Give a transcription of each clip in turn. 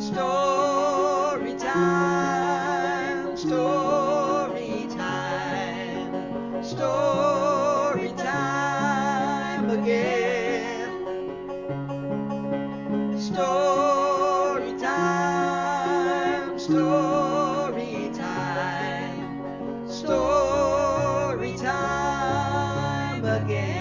Story time, story time, story time again. Story time, story time, story time again.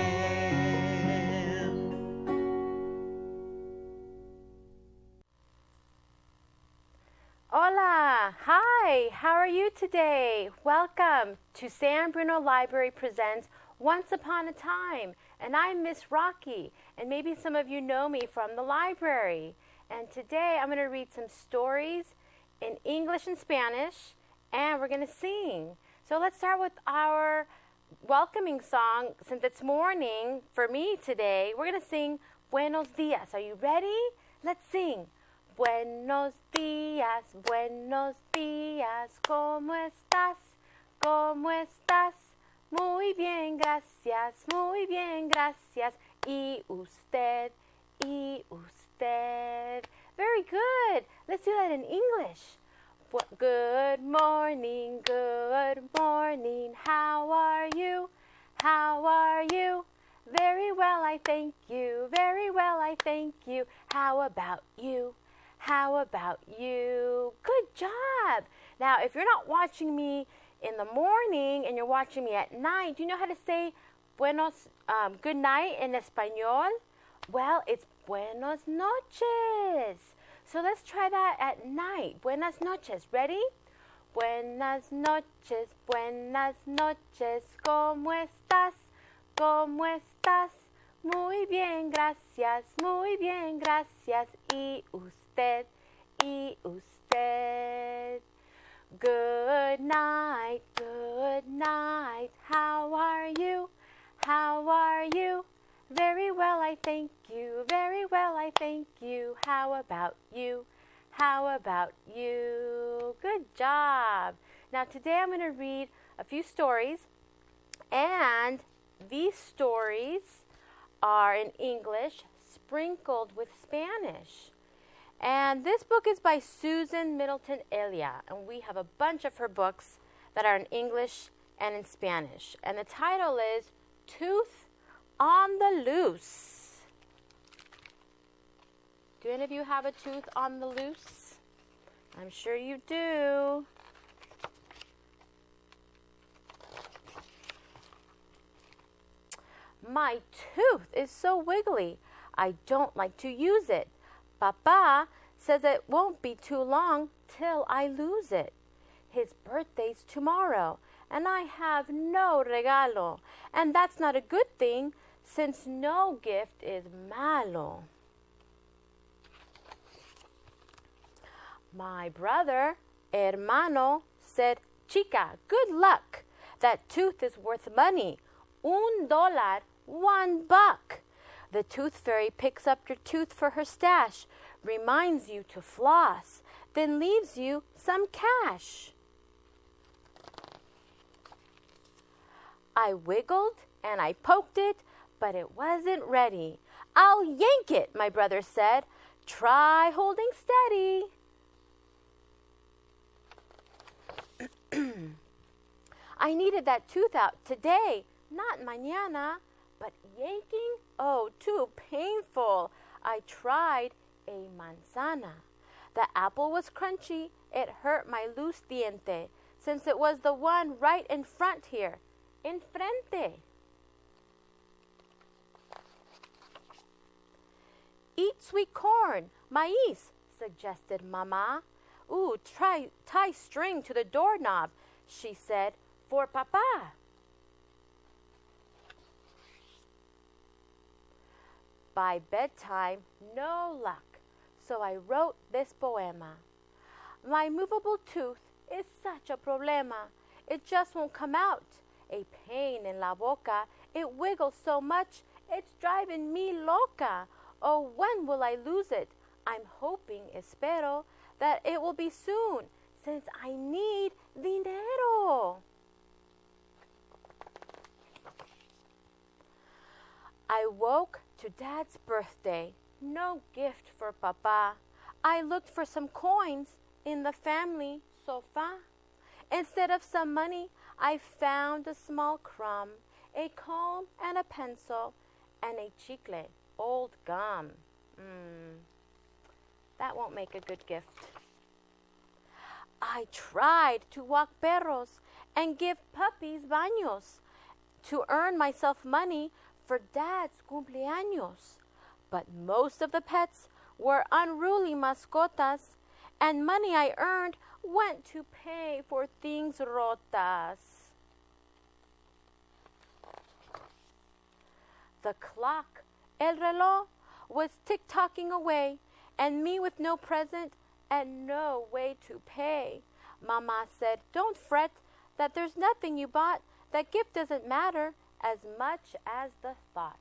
Hola! Hi! How are you today? Welcome to San Bruno Library Presents Once Upon a Time. And I'm Miss Rocky. And maybe some of you know me from the library. And today I'm going to read some stories in English and Spanish. And we're going to sing. So let's start with our welcoming song. Since it's morning for me today, we're going to sing Buenos Dias. Are you ready? Let's sing. Buenos días, ¿cómo estás? ¿Cómo estás? Muy bien, gracias, muy bien, gracias. ¿Y usted? ¿Y usted? Very good. Let's do that in English. Good morning, how are you? How are you? Very well, I thank you, very well, I thank you. How about you? How about you? Good job. Now, if you're not watching me in the morning and you're watching me at night, do you know how to say buenos, good night in Espanol? Well, it's buenos noches. So let's try that at night. Buenas noches. Ready? Buenas noches, ¿cómo estás? ¿Cómo estás? Muy bien, gracias, muy bien, gracias. ¿Y usted? ¿Y usted? Good night, how are you? How are you? Very well, I thank you, very well, I thank you. How about you? How about you? Good job. Now today I'm going to read a few stories, and these stories are in English sprinkled with Spanish. And this book is by Susan Middleton Elia, and we have a bunch of her books that are in English and in Spanish. And the title is Tooth on the Loose. Do any of you have a tooth on the loose? I'm sure you do. My tooth is so wiggly. I don't like to use it. Papa says it won't be too long till I lose it. His birthday's tomorrow, and I have no regalo. And that's not a good thing, since no gift is malo. My brother, hermano, said, Chica, good luck. That tooth is worth money. $1, $1. The tooth fairy picks up your tooth for her stash, reminds you to floss, then leaves you some cash. I wiggled and I poked it, but it wasn't ready. I'll yank it, my brother said. Try holding steady. I needed that tooth out today, not mañana. But yanking? Oh, too painful. I tried a manzana. The apple was crunchy. It hurt my loose diente, since it was the one right in front here. Enfrente. Eat sweet corn, maíz, suggested Mama. Ooh, tie string to the doorknob, she said, for Papa. By bedtime, no luck, so I wrote this poema. My movable tooth is such a problema. It just won't come out. A pain in la boca. It wiggles so much, it's driving me loca. Oh, when will I lose it? I'm hoping, espero, that it will be soon, since I need dinero. I woke to Dad's birthday. No gift for Papa. I looked for some coins in the family sofa. Instead of some money, I found a small crumb, a comb and a pencil, and a chicle, old gum. That won't make a good gift. I tried to walk perros and give puppies baños to earn myself money for Dad's cumpleaños. But most of the pets were unruly mascotas, and money I earned went to pay for things rotas. The clock, el reloj, was tick-tocking away, and me with no present and no way to pay. Mama said, "Don't fret that there's nothing you bought. That gift doesn't matter as much as the thought."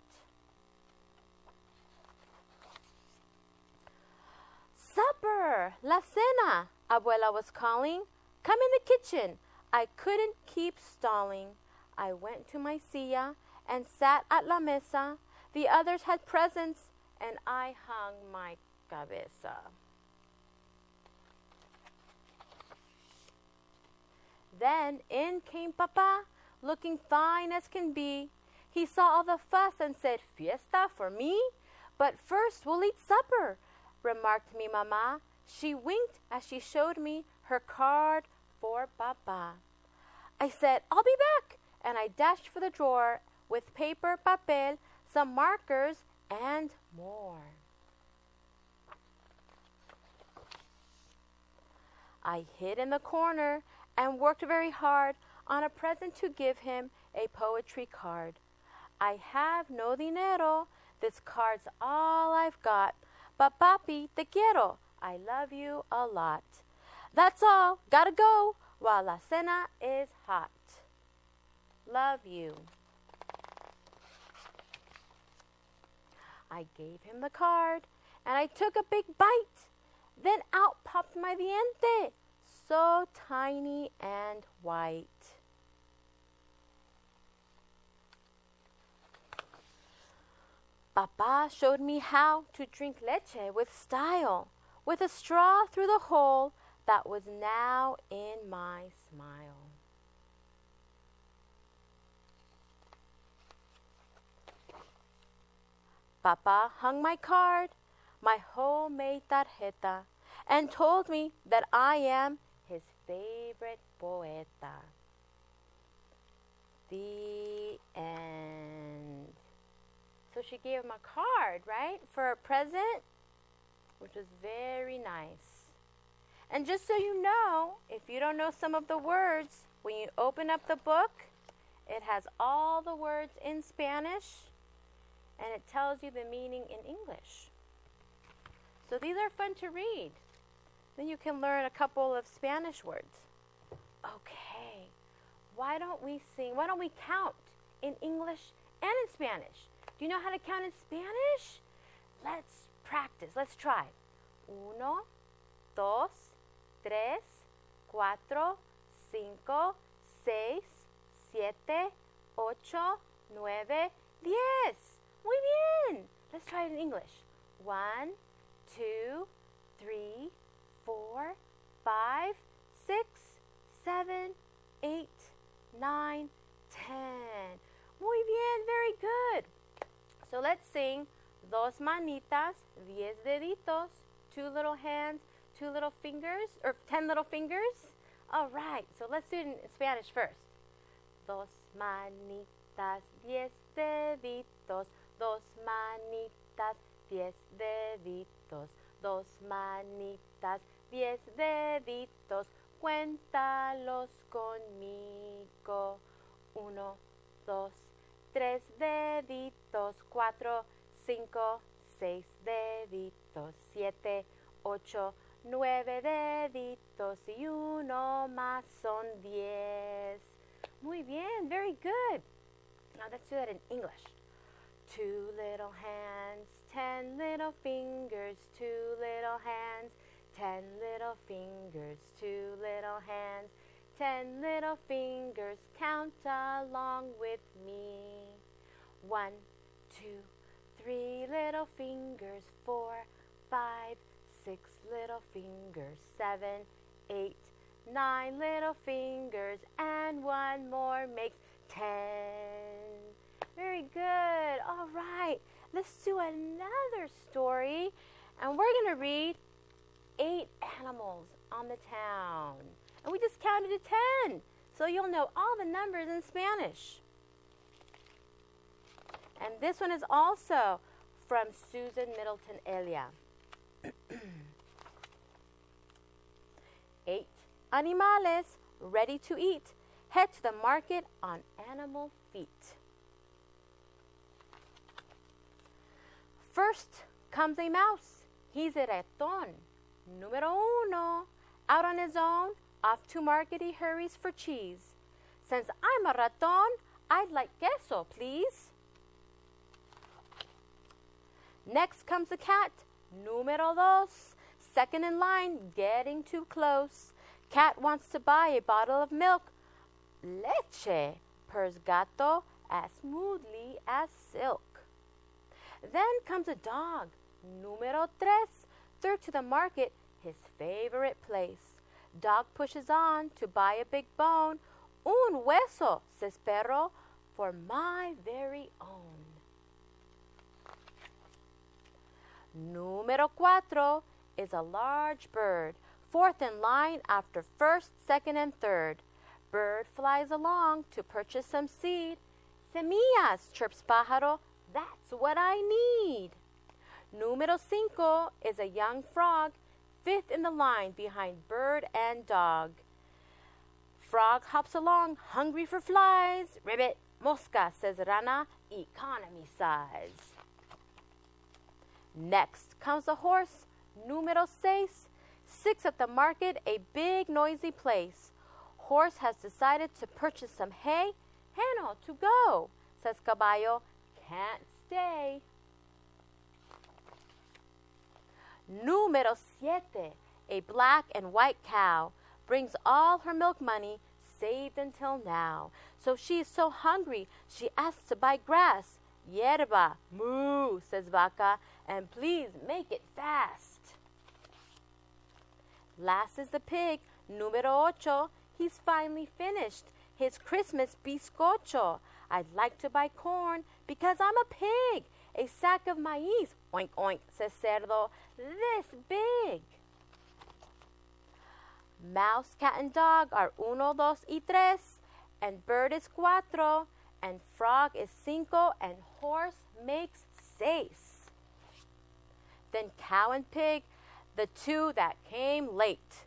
"Supper! La cena!" Abuela was calling. "Come in the kitchen." I couldn't keep stalling. I went to my silla and sat at la mesa. The others had presents, and I hung my cabeza. Then in came Papa, looking fine as can be. He saw all the fuss and said, "Fiesta for me? But first we'll eat supper," remarked me Mama. She winked as she showed me her card for Papa. I said, "I'll be back," and I dashed for the drawer with paper, papel, some markers, and more. I hid in the corner and worked very hard on a present to give him, a poetry card. "I have no dinero, this card's all I've got, but papi, te quiero, I love you a lot. That's all, gotta go, while la cena is hot. Love you." I gave him the card, and I took a big bite. Then out popped my diente, so tiny and white. Papa showed me how to drink leche with style, with a straw through the hole that was now in my smile. Papa hung my card, my homemade tarjeta, and told me that I am his favorite poeta. The end. So she gave him a card, right, for a present, which was very nice. And just so you know, if you don't know some of the words, when you open up the book, it has all the words in Spanish, and it tells you the meaning in English. So these are fun to read. Then you can learn a couple of Spanish words. Okay, why don't we count in English and in Spanish? Do you know how to count in Spanish? Let's practice. Let's try. 1, 2, 3, 4, 5, 6, 7, 8, 9, 10. Muy bien. Let's try it in English. 1, 2, 3, 4, 5, 6, 7, 8, 9, 10. Muy bien, very good. So let's sing dos manitas, 10 deditos, 2 little hands, 2 little fingers, or 10 little fingers. All right, so let's do it in Spanish first. Dos manitas, 10 deditos, dos manitas, 10 deditos, dos manitas, 10 deditos, cuéntalos conmigo. 1, 2, 3 deditos, 4, 5, 6 deditos, 7, 8, 9 deditos y uno más son 10. Muy bien, very good. Now let's do that in English. 2 little hands, 10 little fingers, 2 little hands, 10 little fingers, 2 little hands, 10 little fingers, count along with me. 1, 2, 3 little fingers, 4, 5, 6 little fingers, 7, 8, 9 little fingers, and one more makes 10. Very good. All right, let's do another story, and we're going to read 8 animals on the town. And we just counted to 10, so you'll know all the numbers in Spanish. And this one is also from Susan Middleton Elia. 8 animales ready to eat. Head to the market on animal feet. First comes a mouse. He's a raton. Número 1. Out on his own, off to market he hurries for cheese. Since I'm a raton, I'd like queso, please. Next comes the cat. Número 2. Second in line, getting too close. Cat wants to buy a bottle of milk. Leche, purrs gato as smoothly as silk. Then comes a dog. Número 3. Third to the market, his favorite place. Dog pushes on to buy a big bone. Un hueso, says perro, for my very own. Número 4 is a large bird, fourth in line after first, second, and third. Bird flies along to purchase some seed. Semillas, chirps pájaro, that's what I need. Número 5 is a young frog, fifth in the line behind bird and dog. Frog hops along, hungry for flies. Ribbit, mosca, says rana, economy size. Next comes a horse, número 6, 6 at the market, a big noisy place. Horse has decided to purchase some hay. Heno, to go, says caballo, can't stay. Número 7, a black and white cow, brings all her milk money saved until now. So she is so hungry, she asks to buy grass. Hierba, moo, says vaca, and please make it fast. Last is the pig, número 8. He's finally finished his Christmas bizcocho. I'd like to buy corn because I'm a pig. A sack of maíz, oink, oink, says cerdo, this big. Mouse, cat, and dog are 1, 2, y 3, and bird is 4, and frog is 5, and horse makes 6. Then cow and pig, the 2 that came late,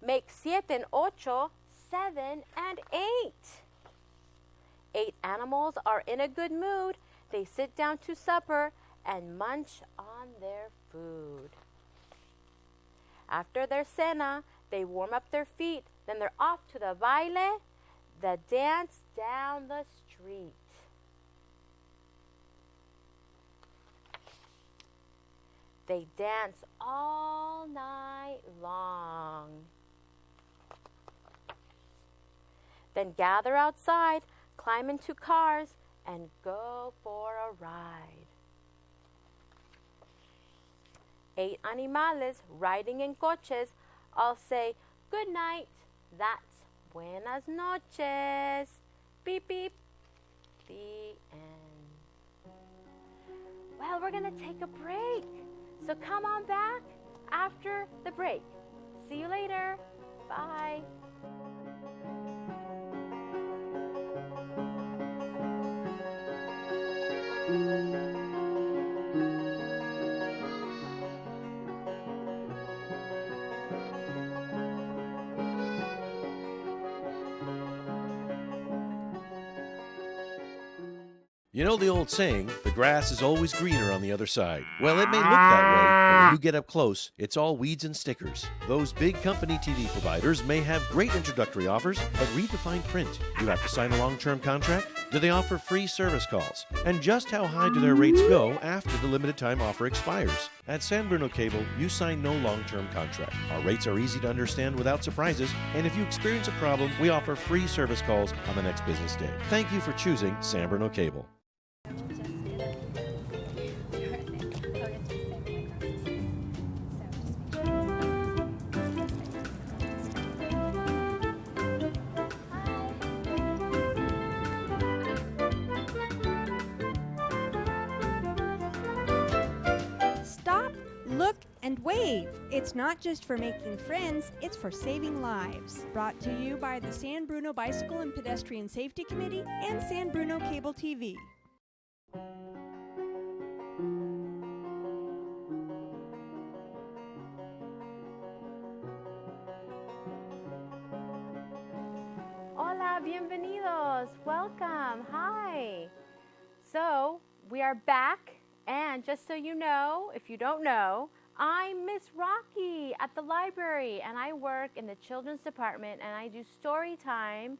make 7 and 8, 7 and 8. 8 animals are in a good mood. They sit down to supper and munch on their food. After their cena, they warm up their feet. Then they're off to the baile, the dance down the street. They dance all night long. Then gather outside, climb into cars, and go for a ride. 8 animales riding in coches all say, good night, that's buenas noches. Beep, beep. The end. Well, we're going to take a break. So come on back after the break. See you later. Bye. You know the old saying, the grass is always greener on the other side. Well, it may look that way, but when you get up close, it's all weeds and stickers. Those big company TV providers may have great introductory offers, but read the fine print. Do you have to sign a long-term contract? Do they offer free service calls? And just how high do their rates go after the limited time offer expires? At San Bruno Cable, you sign no long-term contract. Our rates are easy to understand without surprises, and if you experience a problem, we offer free service calls on the next business day. Thank you for choosing San Bruno Cable. And wave! It's not just for making friends, it's for saving lives. Brought to you by the San Bruno Bicycle and Pedestrian Safety Committee and San Bruno Cable TV. Hola, bienvenidos. Welcome. Hi. So, we are back, and just so you know, if you don't know, I'm Miss Rocky at the library, and I work in the children's department, and I do story time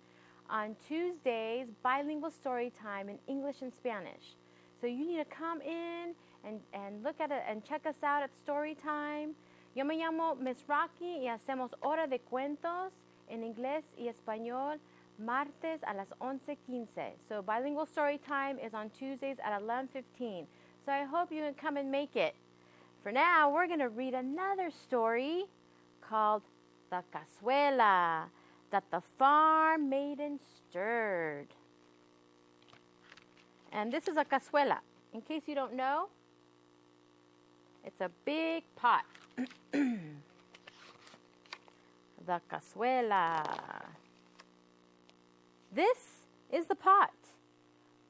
on Tuesdays, bilingual story time in English and Spanish. So you need to come in and look at it and check us out at story time. Yo me llamo Miss Rocky y hacemos hora de cuentos en inglés y español martes a las 11:15. So bilingual story time is on Tuesdays at 11:15. So I hope you can come and make it. For now, we're going to read another story called The Cazuela that the farm maiden stirred. And this is a cazuela. In case you don't know, it's a big pot. The cazuela. This is the pot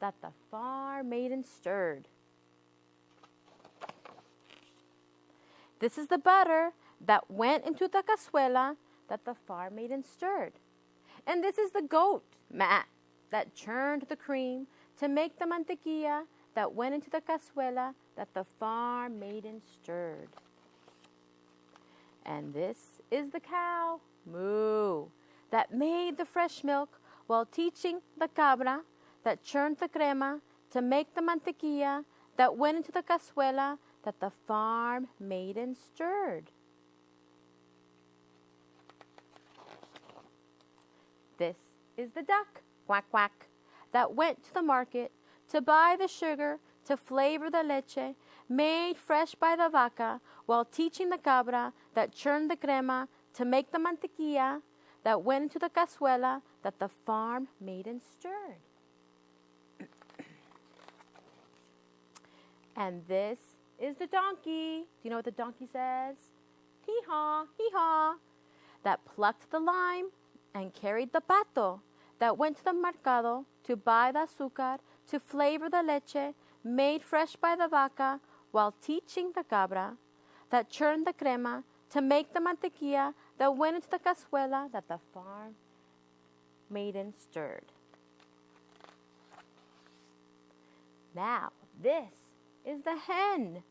that the farm maiden stirred. This is the butter that went into the cazuela that the farm maiden stirred. And this is the goat, Matt, that churned the cream to make the mantequilla that went into the cazuela that the farm maiden stirred. And this is the cow, Moo, that made the fresh milk while teaching the cabra that churned the crema to make the mantequilla that went into the cazuela that the farm maiden stirred. This is the duck, quack quack, that went to the market to buy the sugar to flavor the leche made fresh by the vaca while teaching the cabra that churned the crema to make the mantequilla that went into the cazuela that the farm maiden stirred. And this is the donkey. Do you know what the donkey says? Hee-haw, hee-haw. That plucked the lime and carried the pato that went to the mercado to buy the azúcar to flavor the leche made fresh by the vaca while teaching the cabra that churned the crema to make the mantequilla that went into the cazuela that the farm maiden stirred. Now, this is the hen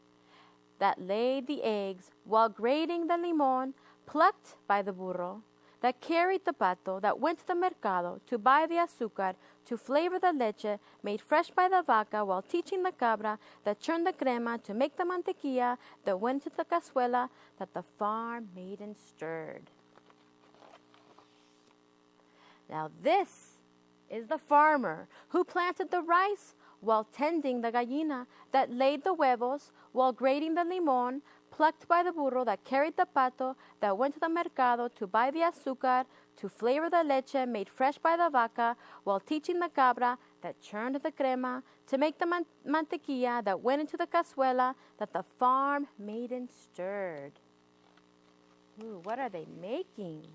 that laid the eggs while grating the limon plucked by the burro that carried the pato that went to the mercado to buy the azúcar to flavor the leche made fresh by the vaca while teaching the cabra that churned the crema to make the mantequilla that went to the cazuela that the farm maiden stirred. Now this is the farmer who planted the rice while tending the gallina that laid the huevos while grating the limon plucked by the burro that carried the pato that went to the mercado to buy the azúcar to flavor the leche made fresh by the vaca while teaching the cabra that churned the crema to make the mantequilla that went into the cazuela that the farm maiden stirred. Ooh, what are they making?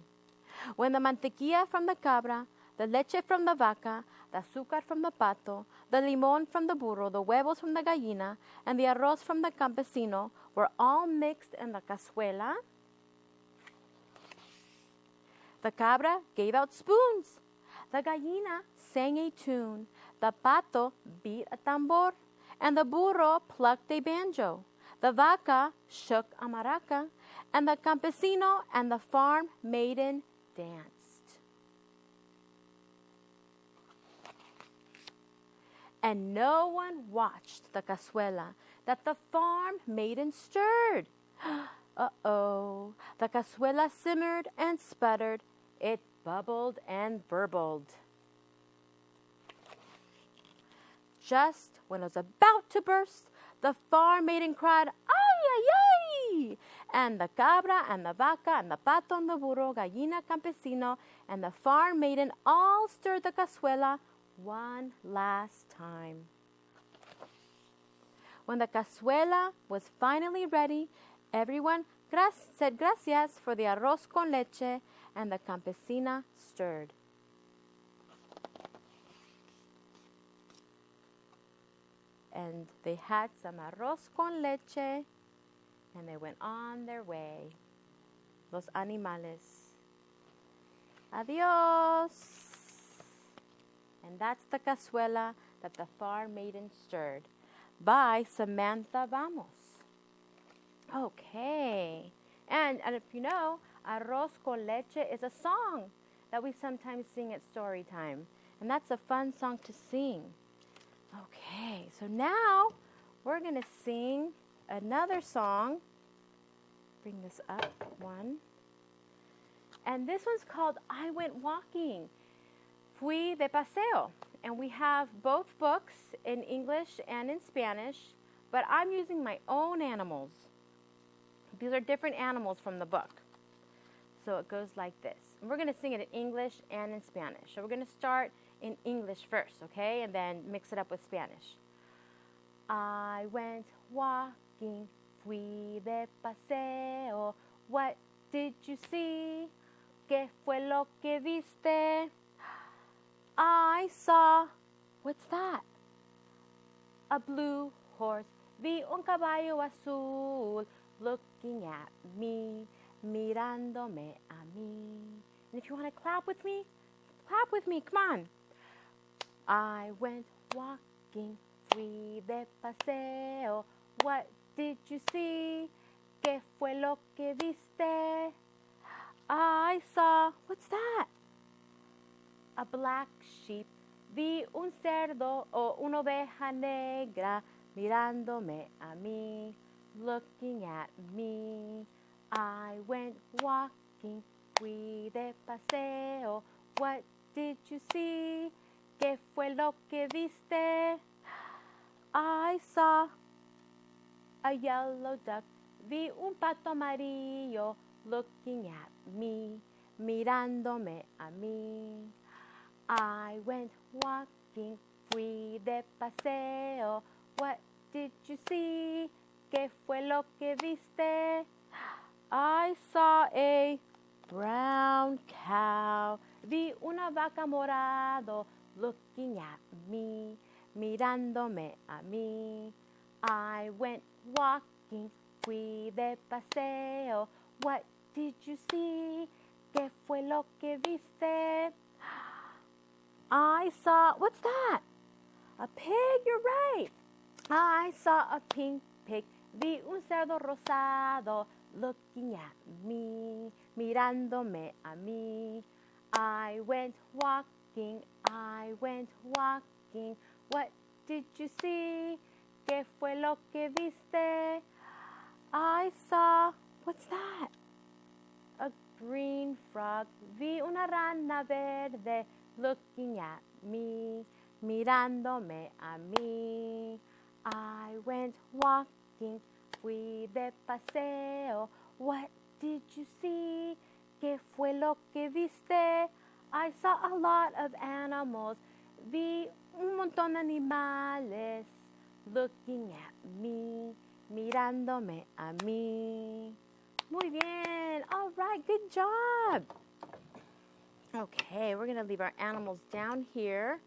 When the mantequilla from the cabra, the leche from the vaca, the azúcar from the pato, the limón from the burro, the huevos from the gallina, and the arroz from the campesino were all mixed in the cazuela, the cabra gave out spoons, the gallina sang a tune, the pato beat a tambor, and the burro plucked a banjo, the vaca shook a maraca, and the campesino and the farm maiden danced. And no one watched the cazuela that the farm maiden stirred. Uh-oh, the cazuela simmered and sputtered. It bubbled and burbled. Just when it was about to burst, the farm maiden cried, "Ay, ay, ay!" And the cabra and the vaca and the pato and the burro, gallina, campesino, and the farm maiden all stirred the cazuela one last time. When the cazuela was finally ready Everyone said gracias for the arroz con leche, and the campesina stirred. And they had some arroz con leche, and they went on their way. Los animales. Adios. And that's the cazuela that the far maiden stirred. By Samantha Vamos. Okay. And if you know, arroz con leche is a song that we sometimes sing at Storytime. And that's a fun song to sing. Okay, so now we're going to sing another song. Bring this up one. And this one's called I Went Walking. Fui de paseo. And we have both books in English and in Spanish, but I'm using my own animals. These are different animals from the book. So it goes like this. And we're going to sing it in English and in Spanish. So we're going to start in English first, okay? And then mix it up with Spanish. I went walking, fui de paseo. What did you see? ¿Qué fue lo que viste? I saw, what's that? A blue horse. Vi un caballo azul looking at me, mirándome a mí. And if you want to clap with me, come on. I went walking, fui de paseo. What did you see? ¿Qué fue lo que viste? I saw, what's that? A black sheep. Vi un cerdo o una oveja negra mirándome a mí, looking at me. I went walking, fui de paseo. What did you see? ¿Qué fue lo que viste? I saw a yellow duck. Vi un pato amarillo looking at me, mirándome a mí. I went walking, fui de paseo. What did you see? ¿Qué fue lo que viste? I saw a brown cow. Vi una vaca morado looking at me, mirándome a mí. I went walking, fui de paseo. What did you see? ¿Qué fue lo que viste? I saw, what's that? A pig, you're right. I saw a pink pig. Vi un cerdo rosado looking at me, mirándome a mí. I went walking, I went walking. What did you see? ¿Qué fue lo que viste? I saw, what's that? A green frog. Vi una rana verde looking at me, mirándome a mí. I went walking, fui de paseo. What did you see? ¿Qué fue lo que viste? I saw a lot of animals. Vi un montón de animales looking at me, mirándome a mí. Muy bien. All right, good job. Okay, we're going to leave our animals down here,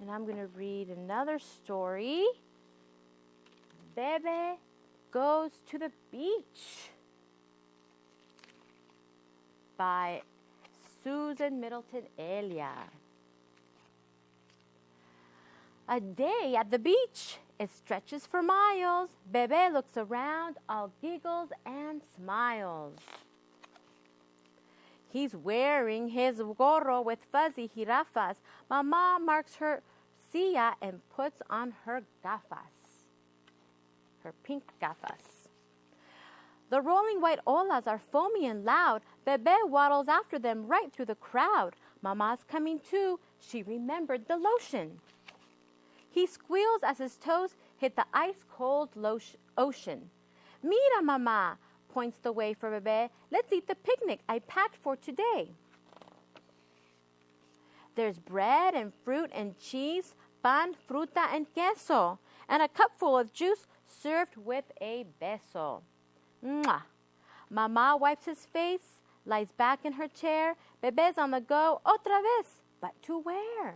and I'm going to read another story. Bebe Goes to the Beach by Susan Middleton Elia. A day at the beach. It stretches for miles. Bebe looks around, all giggles and smiles. He's wearing his gorro with fuzzy jirafas. Mama marks her silla and puts on her gafas, her pink gafas. The rolling white olas are foamy and loud. Bebe waddles after them right through the crowd. Mama's coming too. She remembered the lotion. He squeals as his toes hit the ice-cold ocean. Mira, Mama, points the way for Bebe. Let's eat the picnic I packed for today. There's bread and fruit and cheese, pan, fruta, and queso, and a cup full of juice served with a beso. Mwah. Mama wipes his face, lies back in her chair. Bebe's on the go otra vez, but to where?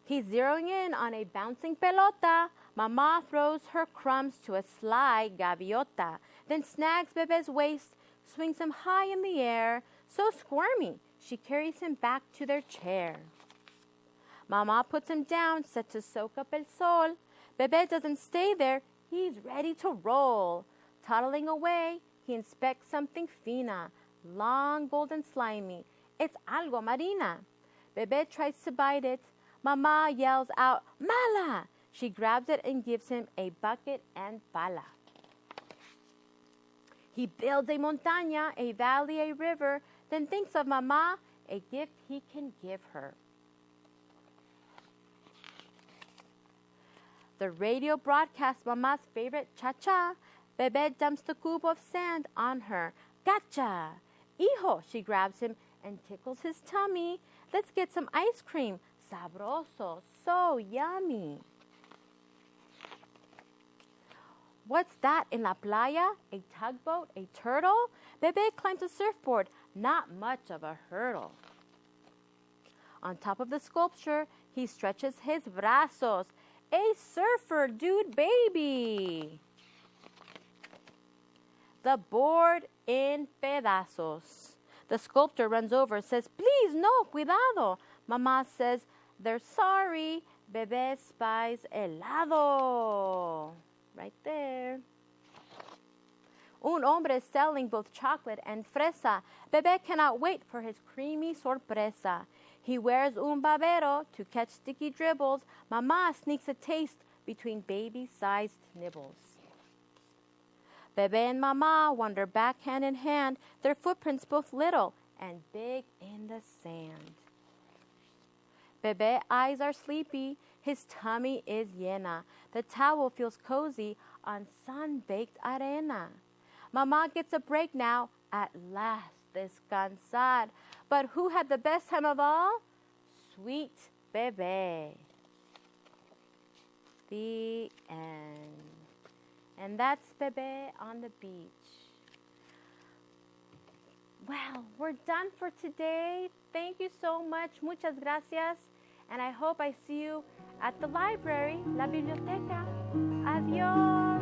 He's zeroing in on a bouncing pelota. Mama throws her crumbs to a sly gaviota, then snags Bebe's waist, swings him high in the air. So squirmy, she carries him back to their chair. Mama puts him down, set to soak up el sol. Bebe doesn't stay there, he's ready to roll. Toddling away, he inspects something fina, long, golden, slimy. It's algo marina. Bebe tries to bite it. Mama yells out, mala! She grabs it and gives him a bucket and pala. He builds a montaña, a valley, a river, then thinks of Mama, a gift he can give her. The radio broadcasts Mama's favorite cha-cha. Bebe dumps the cube of sand on her. Gotcha! Hijo, she grabs him and tickles his tummy. Let's get some ice cream. Sabroso, so yummy. What's that in la playa? A tugboat? A turtle? Bebe climbs a surfboard. Not much of a hurdle. On top of the sculpture, he stretches his brazos. A surfer dude baby. The board in pedazos. The sculptor runs over, says, please, no, cuidado. Mama says, they're sorry. Bebe spies helado. Right there. Un hombre is selling both chocolate and fresa. Bebe cannot wait for his creamy sorpresa. He wears un babero to catch sticky dribbles. Mama sneaks a taste between baby-sized nibbles. Bebe and Mama wander back hand in hand, their footprints both little and big in the sand. Bebe's eyes are sleepy, his tummy is llena. The towel feels cozy on sun-baked arena. Mama gets a break now, at last, descansar. But who had the best time of all? Sweet Bebe. The end. And that's Bebe on the beach. Well, we're done for today. Thank you so much. Muchas gracias. And I hope I see you at the library, la biblioteca. Adios.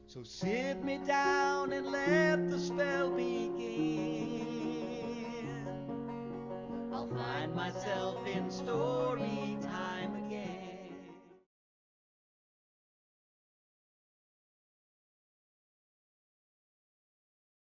So sit me down and let the spell begin. I'll find myself in story time again.